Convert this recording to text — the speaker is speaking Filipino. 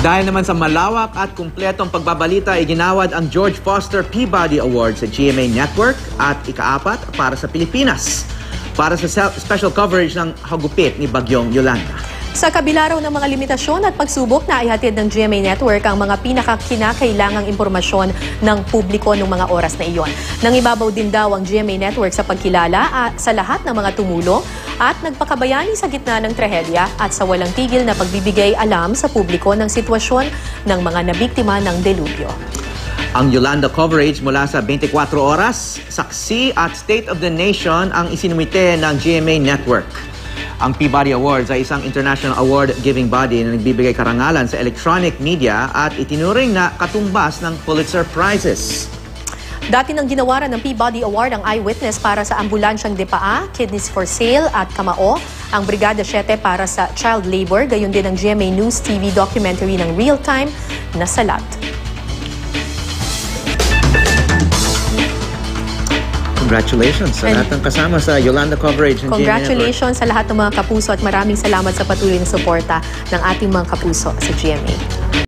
Dahil naman sa malawak at kumpletong pagbabalita, iginawad ang George Foster Peabody Award sa GMA Network at ika-4 para sa Pilipinas para sa special coverage ng hagupit ni Bagyong Yolanda. Sa kabila raw ng mga limitasyon at pagsubok na ihatid ng GMA Network ang mga pinakakinakailangang impormasyon ng publiko noong mga oras na iyon. Nangibabaw din daw ang GMA Network sa pagkilala sa lahat ng mga tumulong at nagpakabayani sa gitna ng trahedya at sa walang tigil na pagbibigay alam sa publiko ng sitwasyon ng mga nabiktima ng delubyo. Ang Yolanda coverage mula sa 24 oras, saksi at State of the Nation ang isinumite ng GMA Network. Ang Peabody Awards ay isang international award-giving body na nagbibigay karangalan sa electronic media at itinuring na katumbas ng Pulitzer Prizes. Dati nang ginawaran ng Peabody Award ang Eyewitness para sa ambulansyang Depaa, Kidneys for Sale at Kamao, ang Brigada 7 para sa child labor, gayon din ang GMA News TV documentary ng Real Time na Salat. Congratulations sa lahat ng kasama sa Yolanda coverage ng GMA Network. Congratulations sa lahat ng mga kapuso at maraming salamat sa patuloy na suporta ng ating mga kapuso sa GMA.